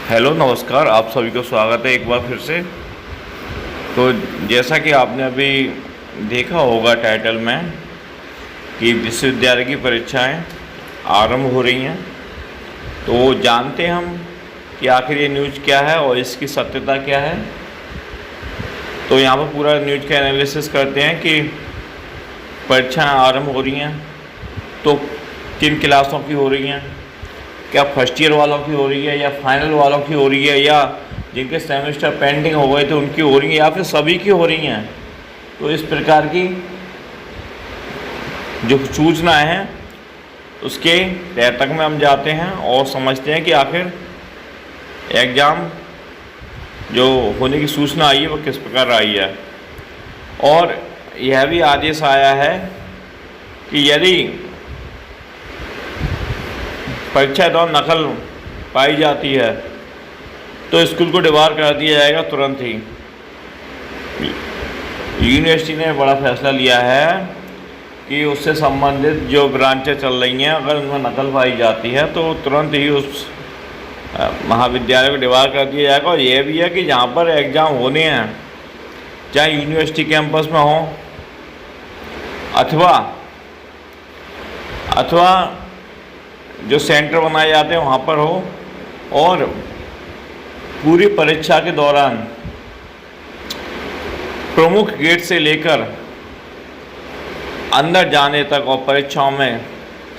Hello नमस्कार, आप सभी को स्वागत है एक बार फिर से। तो जैसा कि आपने अभी देखा होगा टाइटल में कि विश्वविद्यालय की परीक्षाएं आरंभ हो रही हैं, तो जानते हैं हम कि आखिर ये न्यूज़ क्या है और इसकी सत्यता क्या है। तो यहाँ पर पूरा न्यूज़ का एनालिसिस करते हैं कि परीक्षाएं आरंभ हो रही हैं तो किन क्लासों की हो रही हैं, क्या फर्स्ट ईयर वालों की हो रही है या फाइनल वालों की हो रही है, या जिनके सेमेस्टर पेंडिंग हो गए थे उनकी हो रही है, या फिर सभी की हो रही हैं। तो इस प्रकार की जो सूचनाएं हैं उसके तह तक में हम जाते हैं और समझते हैं कि आखिर एग्ज़ाम जो होने की सूचना आई है वो किस प्रकार आई है। और यह भी आदेश आया है कि यदि परीक्षा दौरान नकल पाई जाती है तो स्कूल को डिबार कर दिया जाएगा तुरंत ही। यूनिवर्सिटी ने बड़ा फैसला लिया है कि उससे संबंधित जो ब्रांचें चल रही हैं अगर उनमें नकल पाई जाती है तो तुरंत ही उस महाविद्यालय को डिबार कर दिया जाएगा। और यह भी है कि जहाँ पर एग्ज़ाम होने हैं, चाहे यूनिवर्सिटी कैंपस में हो अथवा जो सेंटर बनाए जाते हैं वहाँ पर हो, और पूरी परीक्षा के दौरान प्रमुख गेट से लेकर अंदर जाने तक और परीक्षाओं में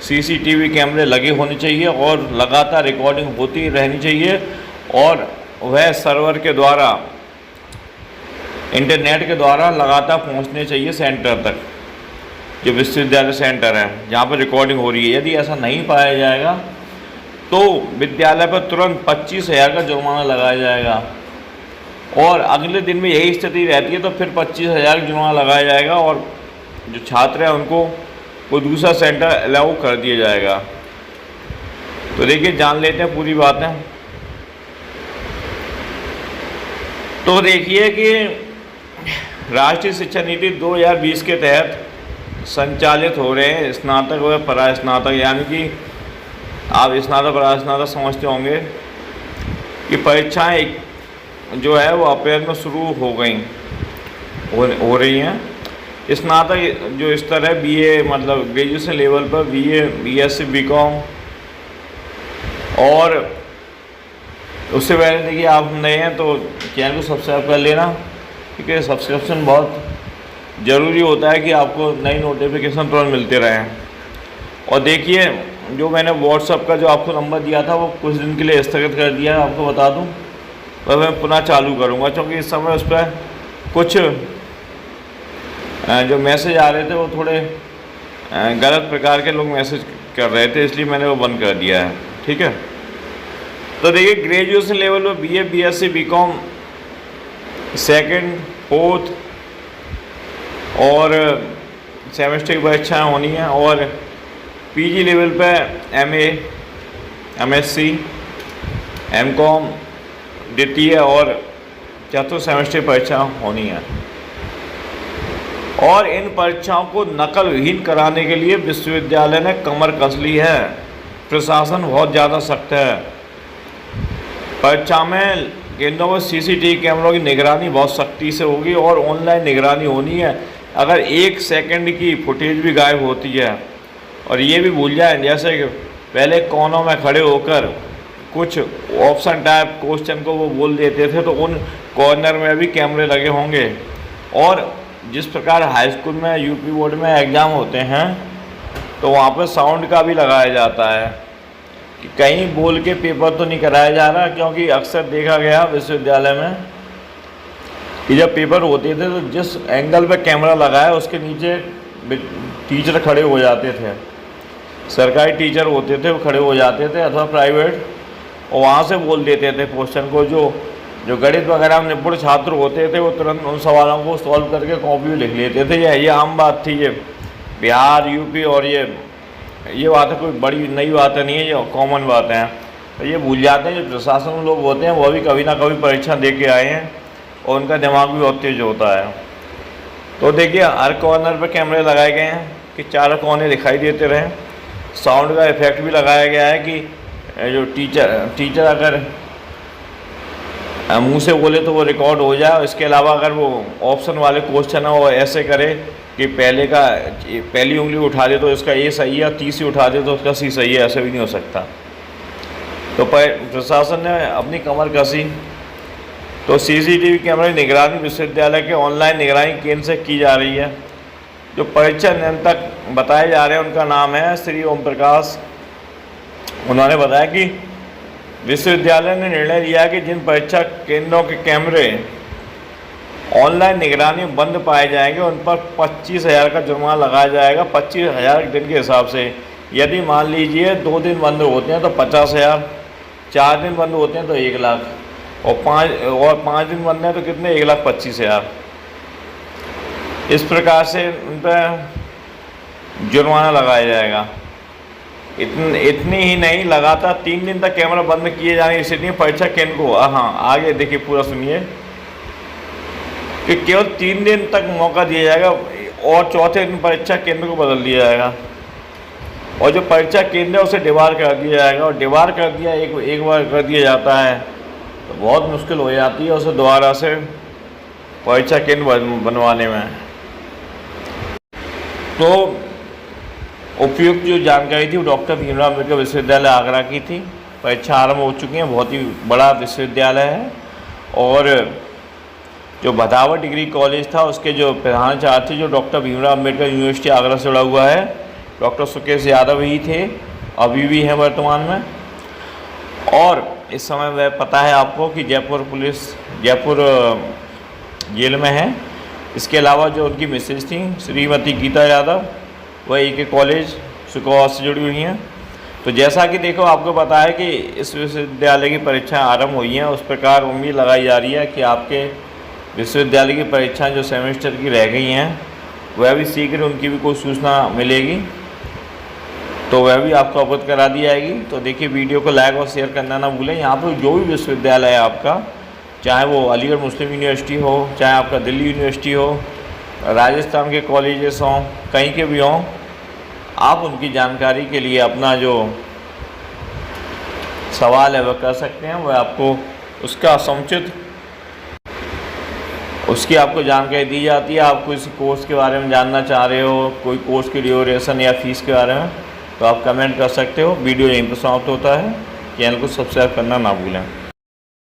सीसीटीवी कैमरे लगे होने चाहिए और लगातार रिकॉर्डिंग होती रहनी चाहिए। और वह सर्वर के द्वारा, इंटरनेट के द्वारा लगातार पहुँचने चाहिए सेंटर तक, जो विश्वविद्यालय सेंटर है जहाँ पर रिकॉर्डिंग हो रही है। यदि ऐसा नहीं पाया जाएगा तो विद्यालय पर तुरंत 25,000 का जुर्माना लगाया जाएगा, और अगले दिन में यही स्थिति रहती है तो फिर 25,000 का जुर्माना लगाया जाएगा और जो छात्र हैं उनको वो दूसरा सेंटर अलाउ कर दिया जाएगा। तो देखिए, जान लेते हैं पूरी बातें। तो देखिए कि राष्ट्रीय शिक्षा नीति 2020 के तहत संचालित हो रहे हैं स्नातक व परास्नातक, यानी कि आप स्नातक परास्नातक समझते होंगे कि परीक्षाएं जो है वो अप्रैल में शुरू हो रही हैं। स्नातक जो स्तर है बीए मतलब ग्रेजुएशन लेवल पर बीए, बीएससी, बीकॉम, और उससे पहले देखिए आप नए हैं तो चैनल को सब्सक्राइब कर लेना, क्योंकि सब्सक्रिप्शन बहुत ज़रूरी होता है कि आपको नई नोटिफिकेशन तुरंत मिलते रहें। और देखिए, जो मैंने व्हाट्सएप का जो आपको नंबर दिया था वो कुछ दिन के लिए स्थगित कर दिया है, आपको बता दूं। वह मैं पुनः चालू करूंगा, क्योंकि इस समय उस पर कुछ जो मैसेज आ रहे थे वो थोड़े गलत प्रकार के लोग मैसेज कर रहे थे, इसलिए मैंने वो बंद कर दिया है। ठीक है। तो देखिए, ग्रेजुएशन लेवल पर BA, BSc, BCom second, fourth और सेमेस्टर की परीक्षाएँ होनी हैं, और पीजी लेवल पे एमए, एमएससी, एमकॉम द्वितीय और चतुर्थ सेमेस्टर की परीक्षा होनी है। और इन परीक्षाओं को नकल विहीन कराने के लिए विश्वविद्यालय ने कमर कस ली है। प्रशासन बहुत ज़्यादा सख्त है। परीक्षा में केंद्रों में सीसीटीवी कैमरों की निगरानी बहुत सख्ती से होगी और ऑनलाइन निगरानी होनी है। अगर 1 सेकंड की फुटेज भी गायब होती है, और ये भी भूल जाए जैसे कि पहले कोनों में खड़े होकर कुछ ऑप्शन टाइप क्वेश्चन को वो बोल देते थे, तो उन कॉर्नर में भी कैमरे लगे होंगे। और जिस प्रकार हाई स्कूल में यूपी बोर्ड में एग्ज़ाम होते हैं तो वहाँ पर साउंड का भी लगाया जाता है कि कहीं बोल के पेपर तो नहीं कराया जा रहा, क्योंकि अक्सर देखा गया विश्वविद्यालय में कि जब पेपर होते थे तो जिस एंगल पे कैमरा लगाया उसके नीचे टीचर खड़े हो जाते थे। सरकारी टीचर होते थे वो खड़े हो जाते थे, अथवा प्राइवेट, और वहाँ से बोल देते थे क्वेश्चन को। जो गणित वगैरह में निपुण छात्र होते थे वो तुरंत उन सवालों को सॉल्व करके कॉपी में लिख लेते थे। ये आम बात थी, ये बिहार, यूपी, और ये बातें कोई बड़ी नई बातें नहीं है, ये कॉमन बातें हैं। तो ये भूल जाते हैं जो प्रशासन लोग होते हैं, वो भी कभी ना कभी परीक्षा दे के आए हैं और उनका दिमाग भी बहुत तेज होता है। तो देखिए, हर कॉर्नर पर कैमरे लगाए गए हैं कि चारों कोने दिखाई देते रहें। साउंड का इफेक्ट भी लगाया गया है कि जो टीचर अगर मुंह से बोले तो वो रिकॉर्ड हो जाए। इसके अलावा अगर वो ऑप्शन वाले क्वेश्चन है वो ऐसे करे कि पहली उंगली उठा दे तो इसका ए सही है, तीसरी उठा दे तो उसका सी सही है, ऐसे भी नहीं हो सकता। तो प्रशासन ने अपनी कमर कसी। तो सीसीटीवी कैमरे की निगरानी विश्वविद्यालय के ऑनलाइन निगरानी केंद्र से की जा रही है। जो परीक्षा नियंत्रक बताए जा रहे हैं उनका नाम है श्री ओम प्रकाश। उन्होंने बताया कि विश्वविद्यालय ने निर्णय लिया कि जिन परीक्षा केंद्रों के कैमरे ऑनलाइन निगरानी बंद पाए जाएंगे उन पर 25,000 का जुर्माना लगाया जाएगा, 25,000 दिन के हिसाब से। यदि मान लीजिए 2 दिन बंद होते हैं तो 50,000, 4 दिन बंद होते हैं तो 1 लाख, और 5 दिन बंद हैं तो कितने, 1,25,000। इस प्रकार से उन पर जुर्माना लगाया जाएगा। इतनी ही नहीं, लगातार 3 दिन तक कैमरा बंद किए जाने की स्थिति में परीक्षा केंद्र को, हाँ आगे देखिए पूरा सुनिए, कि केवल 3 दिन तक मौका दिया जाएगा और चौथे दिन परीक्षा केंद्र को बदल दिया जाएगा। और जो परीक्षा केंद्र है उसे डिबार कर दिया जाएगा। और डिबार कर दिया एक बार कर दिया जाता है तो बहुत मुश्किल हो जाती है उसे दोबारा से परीक्षा केंद्र बनवाने में। तो उपयुक्त जो जानकारी थी वो डॉक्टर भीमराव अम्बेडकर विश्वविद्यालय आगरा की थी। परीक्षा आरंभ हो चुकी है, बहुत ही बड़ा विश्वविद्यालय है। और जो भदावर डिग्री कॉलेज था उसके जो प्रधानाचार्य थे, जो डॉक्टर भीमराव अम्बेडकर यूनिवर्सिटी आगरा से जुड़ा हुआ है, डॉक्टर सुकेश यादव ही थे, अभी भी हैं वर्तमान में। और इस समय वह पता है आपको कि जयपुर जेल में है। इसके अलावा जो उनकी मिसेज थी श्रीमती गीता यादव, वह एक कॉलेज सुकौर से जुड़ी हुई हैं। तो जैसा कि देखो आपको पता है कि इस विश्वविद्यालय की परीक्षाएं आरंभ हुई हैं, उस प्रकार उम्मीद लगाई जा रही है कि आपके विश्वविद्यालय की परीक्षाएं जो सेमेस्टर की रह गई हैं वह भी शीघ्र उनकी भी कोई सूचना मिलेगी तो वह भी आपको अवगत करा दी जाएगी। तो देखिए वीडियो को लाइक और शेयर करना ना भूलें। यहाँ पर जो भी विश्वविद्यालय है आपका, चाहे वो अलीगढ़ मुस्लिम यूनिवर्सिटी हो, चाहे आपका दिल्ली यूनिवर्सिटी हो, राजस्थान के कॉलेजेस हों, कहीं के भी हों, आप उनकी जानकारी के लिए अपना जो सवाल है वह कर सकते हैं। वह आपको उसका समुचित उसकी आपको जानकारी दी जाती है। आप किसी कोर्स के बारे में जानना चाह रहे हो, कोई कोर्स की ड्यूरेशन या फीस के बारे में, तो आप कमेंट कर सकते हो। वीडियो यहीं पर समाप्त होता है। चैनल को सब्सक्राइब करना ना भूलें।